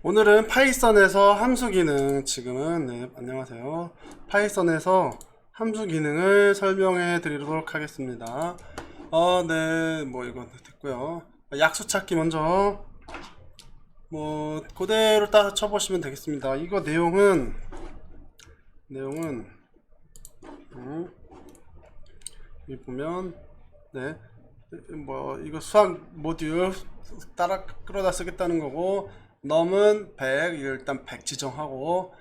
오늘은 파이썬에서 함수 기능, 지금은, 네, 안녕하세요. 파이썬에서 함수 기능을 설명해 드리도록 하겠습니다. 네, 뭐 이건 됐고요. 약수 찾기 먼저, 뭐, 그대로 따라 쳐보시면 되겠습니다. 이거 내용은, 여기 보면, 네, 뭐, 이거 수학 모듈 따라 끌어다 쓰겠다는 거고, 넘은 100, 일단 100 지정하고,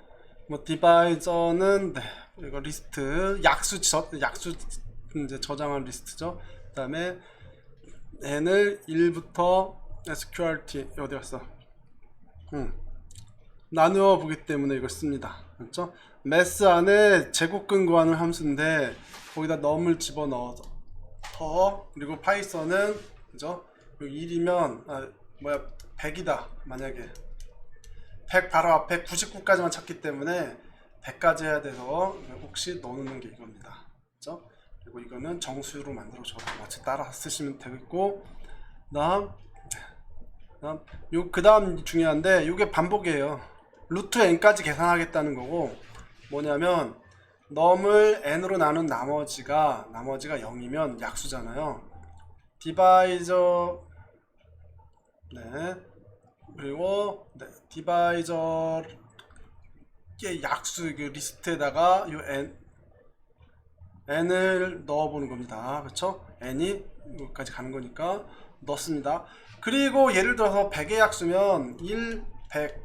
뭐, 디바이저는, 네, 이거 리스트, 약수 이제 저장한 리스트죠. 그 다음에, n을 1부터 sqrt, 어디 갔어? 나누어 보기 때문에 이걸 씁니다. 그렇죠? 매스 안에 제곱근 구하는 함수인데, 거기다 넘을 집어넣어서, 그리고 파이썬은, 그죠? 1이면, 100이다. 만약에 100 바로 앞에 99까지만 찾기 때문에 100까지 해야 돼서 혹시 넣어놓는 게 이겁니다. 그죠? 그리고 이거는 정수로 만들어줘서 마치 따라 쓰시면 되겠고, 그 다음 중요한데, 이게 반복이에요. 루트 n까지 계산하겠다는 거고, 뭐냐면 넘을 n으로 나눈 나머지가 0이면 약수잖아요. 디바이저, 네, 그리고 네, 디바이저의 약수 그 리스트에다가 이 n을 넣어보는 겁니다. 그렇죠? n이 여기까지 가는 거니까 넣습니다. 그리고 예를 들어서 100의 약수면 1, 100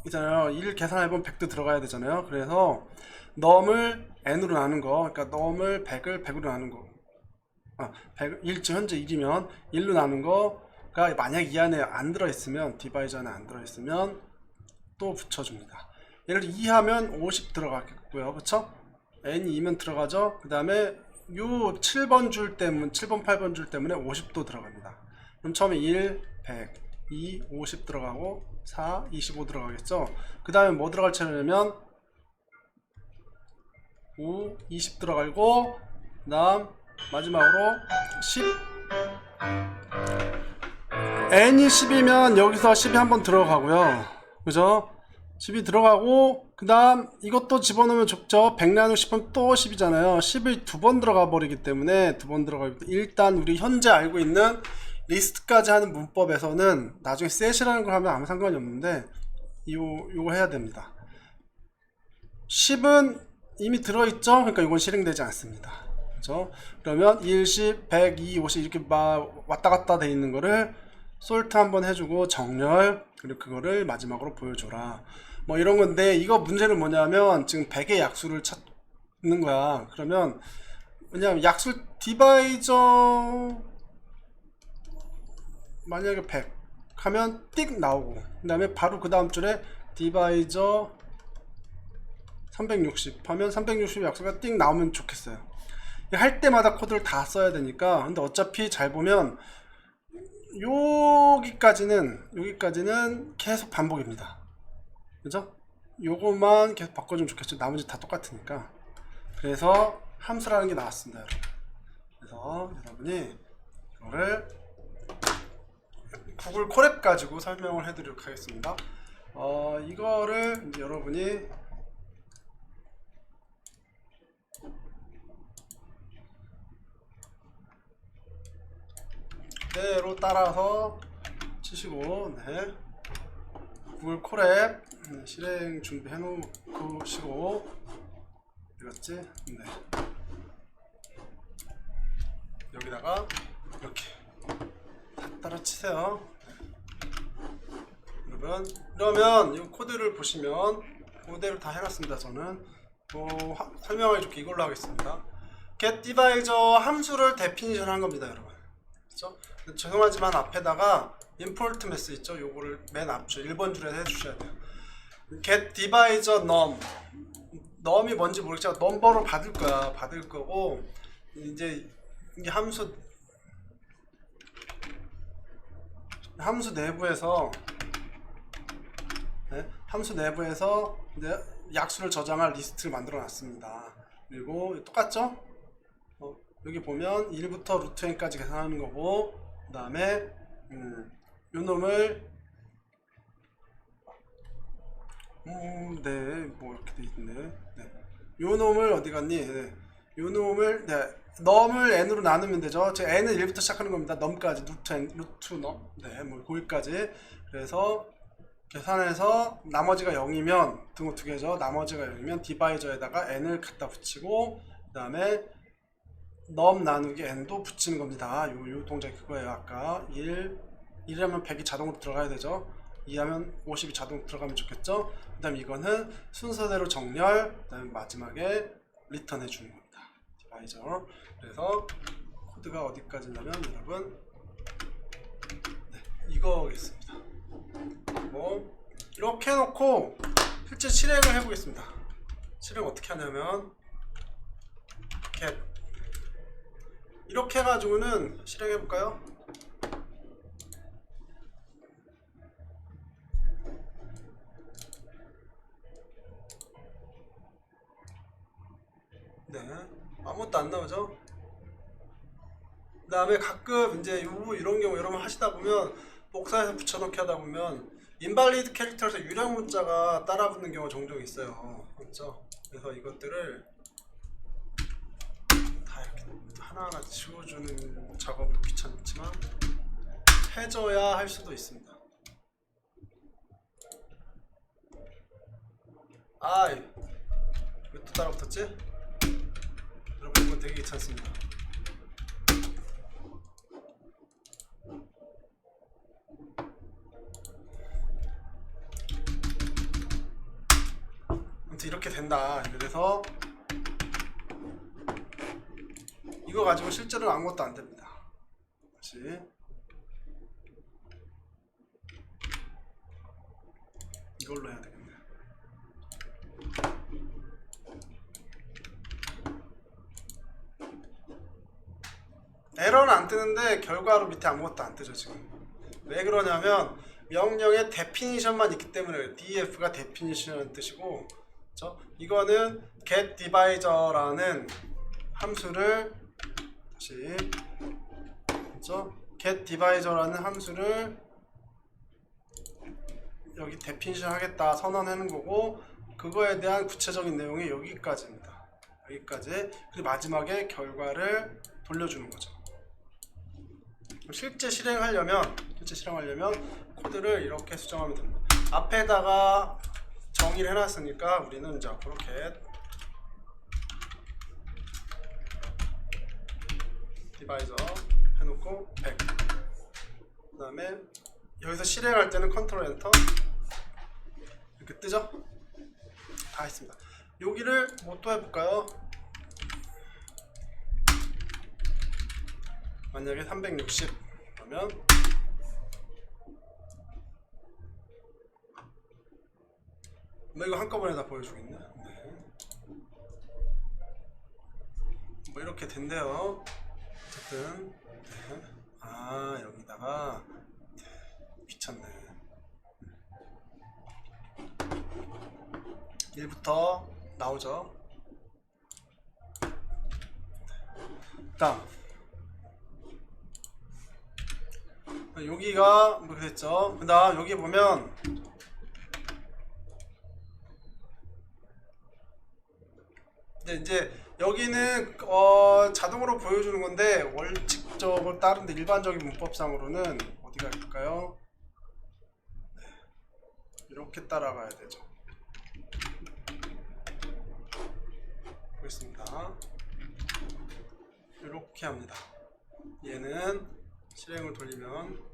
이잖아요. 1 계산해보면 100도 들어가야 되잖아요. 그래서 넘을 n으로 나눈 거, 그러니까 넘을 100을 100으로 나눈 거, 100, 현재 1이면 1로 나눈 거가 만약 이 안에 안 들어있으면, 디바이저 안에 안 들어있으면 또 붙여줍니다. 예를 들어 2 하면 50 들어가겠고요. 그쵸? n이 2면 들어가죠. 그 다음에 요 7번 줄 때문에, 7번 8번 줄 때문에 50도 들어갑니다. 그럼 처음에 1 100, 2 50 들어가고 4 25 들어가겠죠. 그 다음에 뭐 들어갈 차례냐면 5 20 들어가고, 그 다음 마지막으로 10, n이 10이면 여기서 10이 한번 들어가고요. 그죠? 10이 들어가고, 그 다음 이것도 집어넣으면 좋죠. 100 나누기 10은 또 10이잖아요 10이 두 번 들어가 버리기 때문에, 일단 우리 현재 알고 있는 리스트까지 하는 문법에서는 나중에 셋이라는 걸 하면 아무 상관이 없는데 요거 해야 됩니다. 10은 이미 들어있죠. 그러니까 이건 실행되지 않습니다. 그렇죠? 그러면 1, 10, 100, 2, 50 이렇게 막 왔다 갔다 돼 있는 거를 솔트 한번 해주고 정렬, 그리고 그거를 마지막으로 보여줘라, 뭐 이런 건데, 이거 문제는 뭐냐면 지금 100의 약수를 찾는 거야. 그러면 왜냐면 약수 디바이저 만약에 100 하면 띡 나오고, 그 다음에 바로 그 다음 줄에 디바이저 360 하면 360 약수가 띡 나오면 좋겠어요. 할 때마다 코드를 다 써야 되니까. 근데 어차피 잘 보면 여기까지는 계속 반복입니다. 그죠? 요것만 계속 바꿔주면 좋겠죠. 나머지 다 똑같으니까. 그래서 함수라는 게 나왔습니다, 여러분. 그래서 여러분이 이거를 구글 콜앱 가지고 설명을 해드리도록 하겠습니다. 이거를 이제 여러분이 그대로 따라서 치시고, 네, 구글 콜앱 실행 준비해 놓으시고, 이랬지? 네, 여기다가 이렇게 따라 치세요. 그러면 이 코드를 보시면 그대로 다 해놨습니다. 저는 설명하기 좋게 이걸로 하겠습니다. get divisor 함수를 데피니션 한 겁니다, 여러분. 그렇죠? 죄송하지만 앞에다가 import mass 있죠? 요거를 맨 앞줄 1번 줄에 해주셔야 돼요. get divisor num이 뭔지 모르겠지만 넘버로 받을 거고, 이제 이게 함수 내부에서, 네, 함수 내부에서 이제 약수를 저장할 리스트를 만들어 놨습니다. 그리고 똑같죠? 여기 보면 1부터 루트 n까지 계산하는 거고, 그 다음에 요 놈을 네, 뭐 이렇게 돼 있네. 네. 요 놈을 어디 갔니? 네. 요 놈을 네. 넘을 n으로 나누면 되죠. 제 n은 1부터 시작하는 겁니다. 넘까지 루트 n, 루트 넘. 네, 뭐 거기까지. 그래서 계산해서 나머지가 0이면 등호 두 개죠. 나머지가 0이면 디바이저에다가 n을 갖다 붙이고 그다음에 넘 나누기 n도 붙이는 겁니다. 요 동작이 그거예요. 아까 1하면 100이 자동으로 들어가야 되죠. 2하면 50이 자동으로 들어가면 좋겠죠. 그 다음 이거는 순서대로 정렬, 그 다음에 마지막에 리턴 해주는 겁니다. 디바이저. 그래서 코드가 어디까지냐면 여러분 네, 이거겠습니다. 뭐 이렇게 해놓고 실제 실행을 해보겠습니다. 실행 어떻게 하냐면 이렇게 해가지고는 실행해볼까요? 네, 아무것도 안 나오죠? 그 다음에 가끔 이제 이런 경우 여러분 하시다 보면 복사해서 붙여넣기 하다 보면 인발리드 캐릭터에서 유령 문자가 따라붙는 경우가 종종 있어요. 그렇죠? 그래서 이것들을 다 이렇게 하나하나 지워주는 작업은 귀찮지만 해줘야 할 수도 있습니다. 아이, 왜 또 따라붙었지? 여러분 이거 되게 귀찮습니다. 아무튼 이렇게 된다. 그래서 이거 가지고 실제로 아무것도 안 됩니다. 다시 이걸로 해야 되겠네. 에러는 안 뜨는데 결과로 밑에 아무것도 안 뜨죠 지금. 왜 그러냐면 명령에 데피니션만 있기 때문에 def가 데피니션이라는 뜻이고, 그렇죠? 이거는 getDivisor라는 함수를 다시, 그렇죠? getDivisor라는 함수를 여기 데피니션 하겠다 선언하는 거고, 그거에 대한 구체적인 내용이 여기까지입니다. 여기까지. 그리고 마지막에 결과를 돌려주는 거죠. 실제 실행하려면 코드를 이렇게 수정하면 됩니다. 앞에다가 정의를 해놨으니까 우리는 이제 앞으로 get 디바이저 해놓고 100. 그 다음에 여기서 실행할 때는 컨트롤 엔터 이렇게 뜨죠? 다 했습니다. 여기를 뭐 또 해볼까요? 만약에 360 그러면 뭐 이거 한꺼번에 다 보여주겠네. 네. 뭐 이렇게 된대요. 어쨌든 네. 아 여기다가 귀찮네. 1부터 나오죠. 다음 여기가 뭐 그랬죠. 그 다음 여기 보면 이제 여기는 자동으로 보여주는 건데 원칙적으로 다른데 일반적인 문법상으로는 어디가 있을까요? 네. 이렇게 따라가야 되죠. 보겠습니다. 이렇게 합니다. 얘는 실행을 돌리면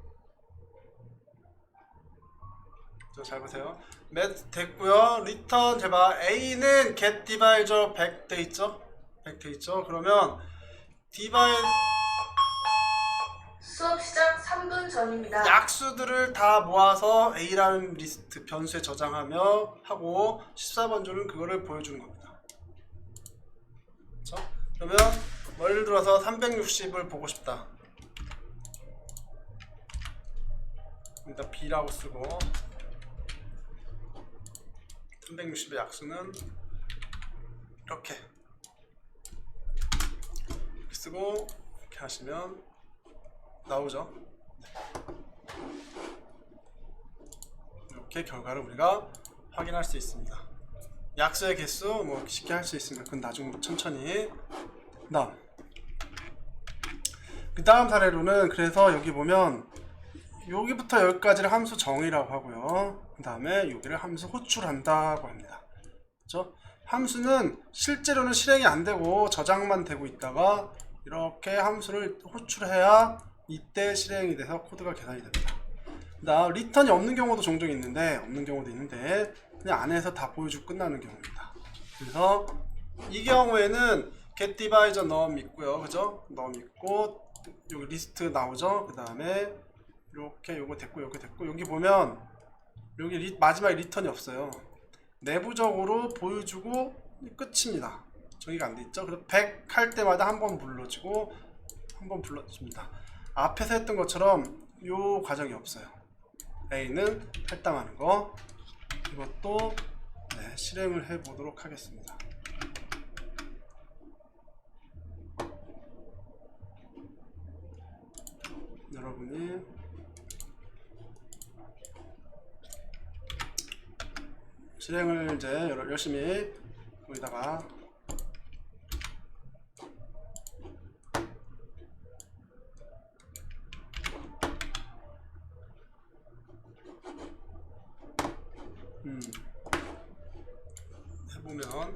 잘 보세요. 맷 됐고요. 리턴 제발 A는 get divisor 100 돼 있죠? 100 돼 있죠? 그러면 수업 시작 3분 전입니다. 약수들을 다 모아서 A라는 리스트 변수에 저장하며 하고 14번 줄은 그거를 보여주는 겁니다. 그렇죠? 그러면 예를 들어서 360을 보고 싶다. 일단 B라고 쓰고 360의 약수는 이렇게 쓰고 이렇게 하시면 나오죠. 이렇게 결과를 우리가 확인할 수 있습니다. 약수의 개수 뭐 쉽게 할 수 있습니다. 그건 나중 천천히. 그 다음 사례로는 그래서 여기 보면 여기부터 여기까지를 함수 정의라고 하고요. 그 다음에 여기를 함수 호출한다고 합니다. 그렇죠? 함수는 실제로는 실행이 안 되고 저장만 되고 있다가 이렇게 함수를 호출해야 이때 실행이 돼서 코드가 계산이 됩니다. 나 리턴이 없는 경우도 종종 있는데 그냥 안에서 다 보여주고 끝나는 경우입니다. 그래서 이 경우에는 getDivisor num 있고요, 그죠? num 있고 여기 리스트 나오죠. 그 다음에 이렇게 요거 됐고 여기 보면 여기 마지막에 리턴이 없어요. 내부적으로 보여주고 끝입니다. 정의가 안 돼 있죠. 그래서 100 할 때마다 한 번 불러주고 한 번 불러줍니다. 앞에서 했던 것처럼 요 과정이 없어요. A는 할당하는 거. 이것도 실행을 해 보도록 하겠습니다. 여러분이 실행을 이제 열심히 거기다가 해보면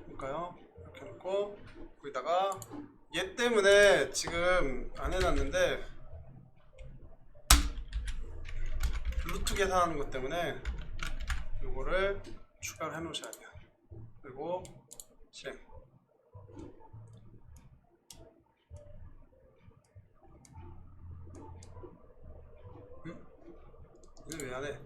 볼까요? 이렇게 놓고 거기다가 얘 때문에 지금 안 해놨는데 루트 계산하는 것 때문에 요거를 추가를 해 놓으셔야 돼요. 그리고 실행. 이거 왜 안 해?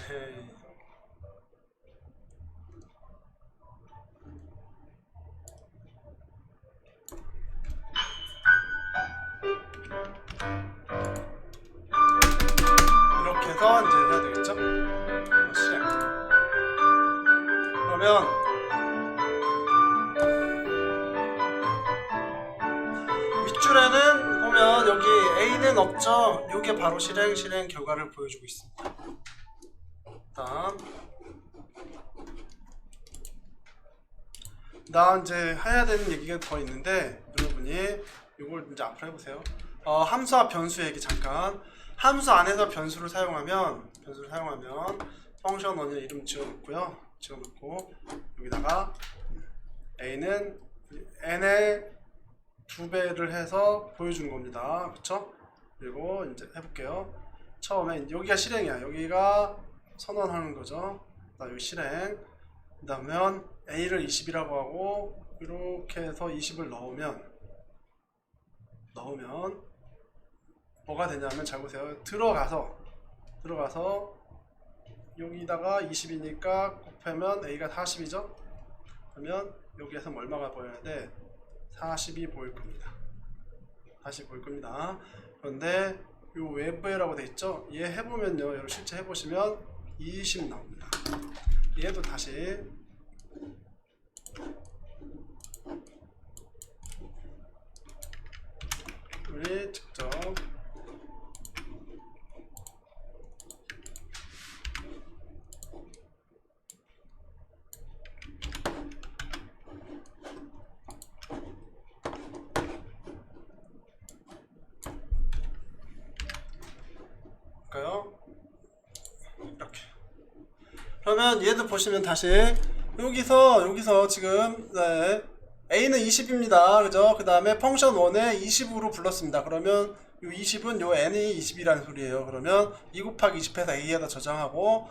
에헤이. 이렇게 해서 이제 해야 되겠죠? 실행. 그러면 윗줄에는 보면 여기 A는 없죠? 이게 바로 실행 결과를 보여주고 있습니다. 다음 이제 해야 되는 얘기가 더 있는데 여러분이 이걸 이제 앞으로 해보세요. 함수와 변수 얘기 잠깐. 함수 안에서 변수를 사용하면 펑션 원의 이름 지어놓고요. 지어놓고 여기다가 A는 N의 2배를 해서 보여주는 겁니다. 그쵸? 그리고 이제 해볼게요. 처음에 여기가 실행이야. 여기가 선언하는 거죠. 여기 실행. 그 다음에 A를 20이라고 하고 이렇게 해서 20을 넣으면 뭐가 되냐면 잘 보세요. 들어가서 여기다가 20이니까 곱하면 A가 40이죠. 그러면 여기에서 얼마가 보여야 돼? 40이 보일 겁니다. 40 보일 겁니다. 그런데 요 외부에라고 돼 있죠. 얘 해보면요, 여러분 실제 해보시면 20 나옵니다. 얘도 다시 우리 직접 볼까요? 이렇게. 그러면 얘도 보시면 다시 여기서 지금 A는 20입니다. 그죠? 그 다음에 펑션 1에 20으로 불렀습니다. 그러면 요 20은 요 N이 20이라는 소리예요. 그러면 2 곱하기 20해서 A에다 저장하고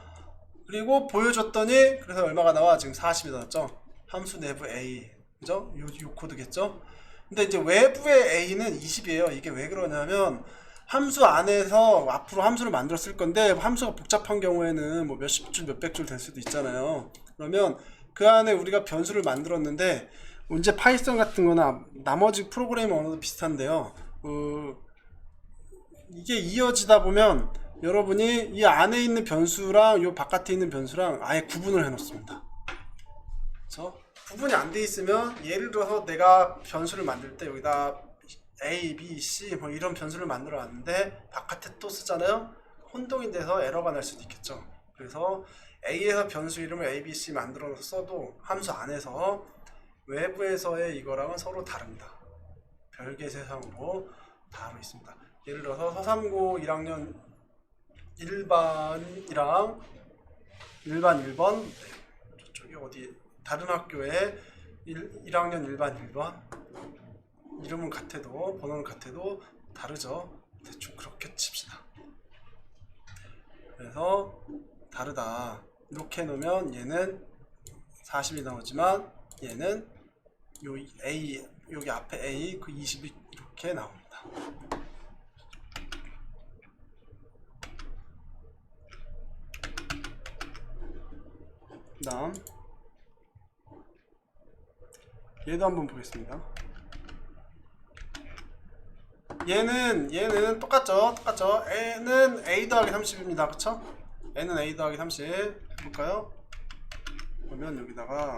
그리고 보여줬더니 그래서 얼마가 나와? 지금 40이 나왔죠? 함수 내부 A. 그죠? 요 코드겠죠? 근데 이제 외부의 A는 20이에요. 이게 왜 그러냐면 함수 안에서 앞으로 함수를 만들어 쓸 건데 함수가 복잡한 경우에는 뭐 몇십 줄, 몇백 줄 될 수도 있잖아요. 그러면 그 안에 우리가 변수를 만들었는데 이제 파이썬 같은 거나 나머지 프로그래밍 언어도 비슷한데요. 이게 이어지다 보면 여러분이 이 안에 있는 변수랑 요 바깥에 있는 변수랑 아예 구분을 해 놓습니다. 그렇죠? 구분이 안 돼 있으면 예를 들어서 내가 변수를 만들 때 여기다 A, B, C 뭐 이런 변수를 만들어 놨는데 바깥에 또 쓰잖아요. 혼동이 돼서 에러가 날 수도 있겠죠. 그래서 A에서 변수 이름을 A, B, C 만들어서 써도 함수 안에서 외부에서의 이거랑은 서로 다릅니다. 별개 세상으로 다르고 있습니다. 예를 들어서 서삼고 1학년 1반이랑 일반 1번 저쪽이 어디 다른 학교에 1학년 1반 1번 이름은 같아도 번호는 같아도 다르죠. 대충 그렇게 칩시다. 그래서 다르다 이렇게 놓으면 얘는 40이 나오지만 얘는 요 A 여기 앞에 A 그 20이 이렇게 나옵니다. 그다음 얘도 한번 보겠습니다. 얘는 똑같죠. N은 A 더하기 30입니다. 그쵸? N은 A 더하기 30 해볼까요? 그러면 여기다가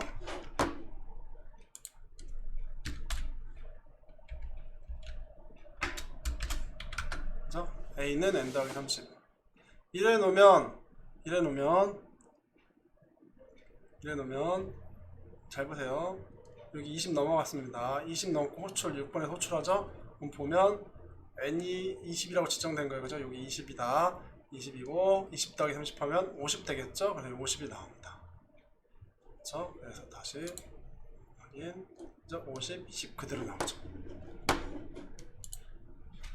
그죠? A는 N 더하기 30 이래 놓으면 잘 보세요. 여기 20 넘어갔습니다. 20 넘고 호출 6번에 호출하죠? 그럼 보면 n이 20이라고 지정된 거예요. 그죠? 여기 20이다. 20이고 20 더하기 30 하면 50 되겠죠? 그래서 50이 나옵니다. 그렇죠? 그래서 다시 확인. 50, 20 그대로 나오죠.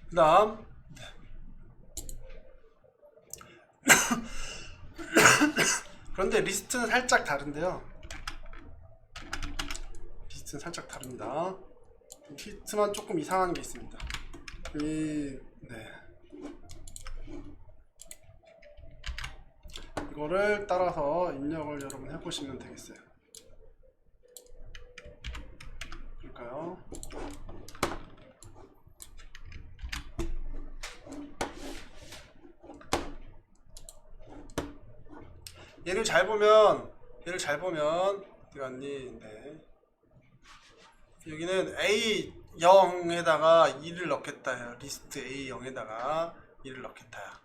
그 다음 그런데 리스트는 살짝 다른데요. 리스트는 살짝 다릅니다. 리스트만 조금 이상한 게 있습니다. 이거를 따라서 입력을 여러분 해보시면 되겠어요. 그럴까요? 얘를 잘 보면 어디 갔니? 네. 여기는 A0에다가 2를 넣겠다 해요. 리스트 A0에다가 2를 넣겠다.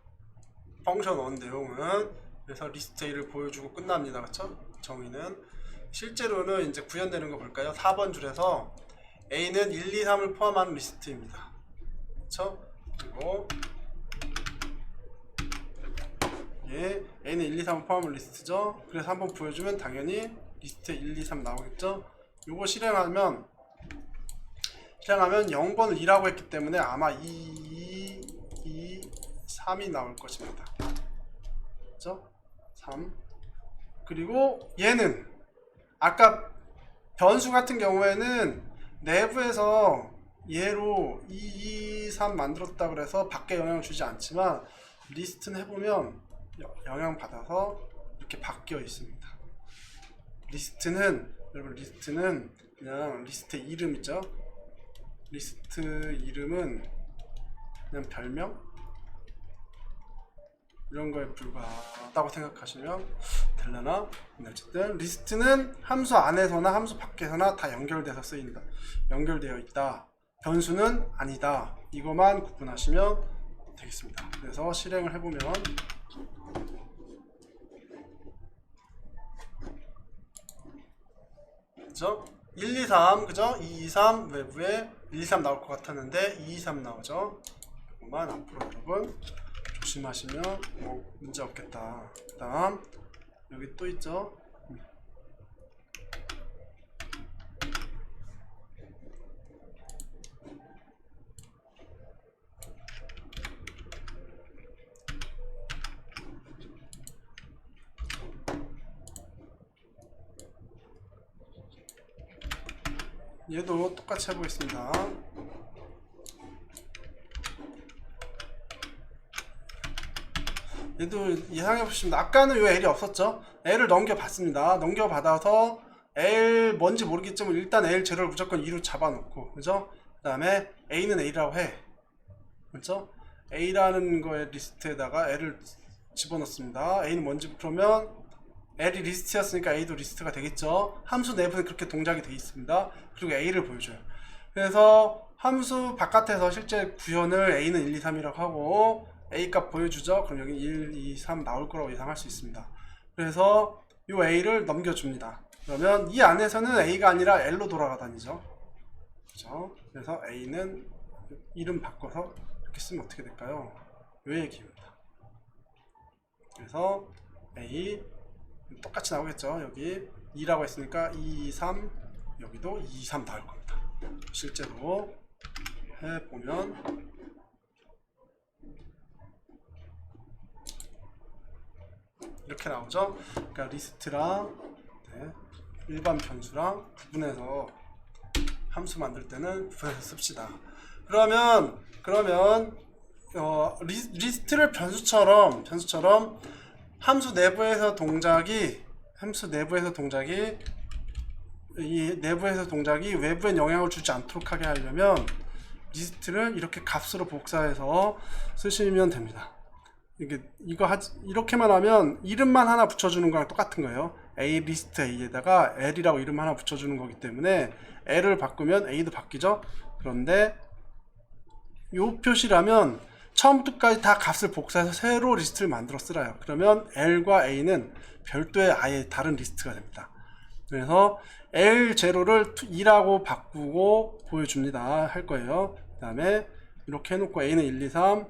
펑션 원 내용은 그래서 리스트 A를 보여주고 끝납니다. 그쵸? 정의는 실제로는 이제 구현되는 거 볼까요? 4번 줄에서 A는 1, 2, 3을 포함하는 리스트입니다. 그쵸? 그리고 예, A는 1, 2, 3을 포함한 리스트죠. 그래서 한번 보여주면 당연히 리스트에 1, 2, 3 나오겠죠. 요거 실행하면 0번을 2라고 했기 때문에 아마 2, 3이 나올 것입니다. 그렇죠? 3. 그리고 얘는 아까 변수 같은 경우에는 내부에서 얘로 2, 3 만들었다 그래서 밖에 영향을 주지 않지만 리스트는 해보면 영향 받아서 이렇게 바뀌어 있습니다. 여러분 리스트는 그냥 리스트 이름 있죠? 리스트 이름은 그냥 별명? 이런 거에 불과하다고 생각하시면 되려나? 어쨌든 리스트는 함수 안에서나 함수 밖에서나 다 연결되어 있다. 변수는 아니다. 이것만 구분하시면 되겠습니다. 그래서 실행을 해보면 그죠? 1, 2, 3 그죠? 2, 2, 3 외부에 1, 2, 3 나올 것 같았는데 2, 2, 3 나오죠? 이것만 앞으로 여러분 조심하시면 뭐 문제 없겠다. 그 다음 여기 또 있죠? 얘도 똑같이 해보겠습니다. 얘도 예상해보시면 아까는 요 L이 없었죠? L을 넘겨봤습니다. 넘겨받아서 L 뭔지 모르겠지만 일단 L 제로를 무조건 2로 잡아놓고 그죠? 그 다음에 A는 A라고 해. 그죠? A라는 거의 리스트에다가 L을 집어넣습니다. A는 뭔지 그러면 L이 리스트였으니까 A도 리스트가 되겠죠. 함수 내부에 그렇게 동작이 되어 있습니다. 그리고 A를 보여줘요. 그래서 함수 바깥에서 실제 구현을 A는 1, 2, 3이라고 하고 A 값 보여주죠. 그럼 여기 1, 2, 3 나올 거라고 예상할 수 있습니다. 그래서 이 A를 넘겨줍니다. 그러면 이 안에서는 A가 아니라 L로 돌아가다니죠. 그렇죠? 그래서 A는 이름 바꿔서 이렇게 쓰면 어떻게 될까요? 요 얘기입니다. 그래서 A 똑같이 나오겠죠. 여기 2라고 했으니까 2, 3 여기도 2, 3 나올 겁니다. 실제로 해보면 이렇게 나오죠. 그러니까 리스트랑 일반 변수랑 구분해서 함수 만들 때는 구분해서 씁시다. 그러면 리스트를 변수처럼 함수 내부에서 동작이 외부에 영향을 주지 않도록 하게 하려면 리스트를 이렇게 값으로 복사해서 쓰시면 됩니다. 이렇게만 하면 이름만 하나 붙여주는 거랑 똑같은 거예요. A 리스트 A에다가 L이라고 이름 하나 붙여주는 거기 때문에 L을 바꾸면 A도 바뀌죠. 그런데 요 표시라면 처음부터까지 다 값을 복사해서 새로 리스트를 만들어 쓰라요. 그러면 L과 A는 별도의 아예 다른 리스트가 됩니다. 그래서 L0를 2라고 바꾸고 보여줍니다. 할 거예요. 그 다음에 이렇게 해놓고 A는 1, 2, 3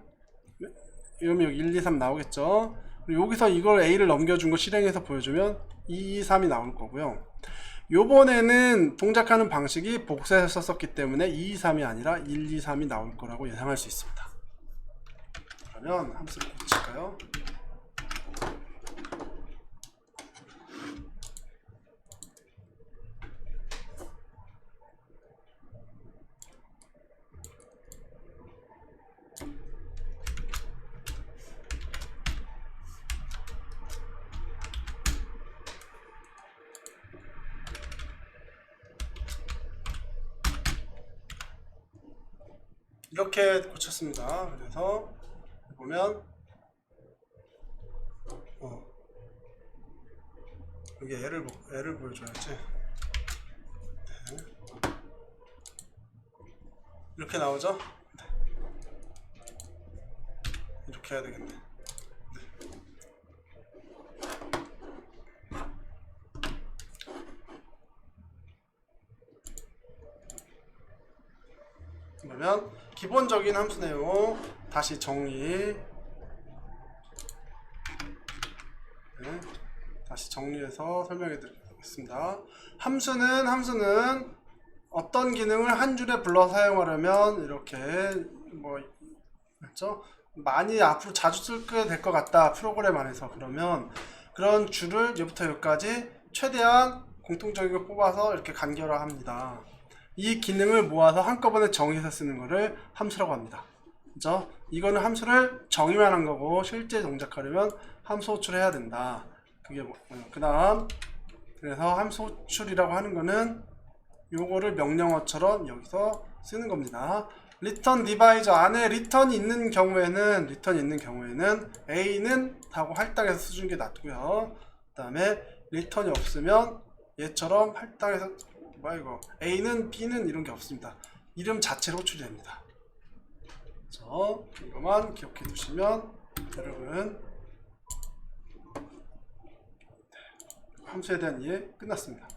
이러면 여기 1, 2, 3 나오겠죠. 그리고 여기서 이걸 A를 넘겨준 거 실행해서 보여주면 2, 2, 3이 나올 거고요. 요번에는 동작하는 방식이 복사해서 썼기 때문에 2, 2, 3이 아니라 1, 2, 3이 나올 거라고 예상할 수 있습니다. 그러면 함수를 고칠까요? 이렇게 고쳤습니다. 그래서 보면 여기 애를 보여줘야지. 네. 이렇게 나오죠? 네. 이렇게 해야 되겠네. 네. 그러면 기본적인 함수 내용 다시 정리. 네. 다시 정리해서 설명해 드리겠습니다. 함수는 어떤 기능을 한 줄에 불러 사용하려면 이렇게 그렇죠? 많이 앞으로 자주 쓰게 될 것 같다. 프로그램 안에서. 그러면 그런 줄을 여기부터 여기까지 최대한 공통적인 걸 뽑아서 이렇게 간결화합니다. 이 기능을 모아서 한꺼번에 정의해서 쓰는 것을 함수라고 합니다. 그죠? 이거는 함수를 정의만 한 거고 실제 동작하려면 함수 호출해야 된다. 그게 그 다음 그래서 함수 호출이라고 하는 거는 요거를 명령어처럼 여기서 쓰는 겁니다. return 디바이저 안에 return 있는 경우에는 A는 하고 할당해서 써주는 게 낫고요. 그 다음에 return이 없으면 얘처럼 할당해서 A는 B는 이런 게 없습니다. 이름 자체로 호출이 됩니다. 그래서 이것만 기억해 두시면 여러분 함수에 대한 이해 끝났습니다.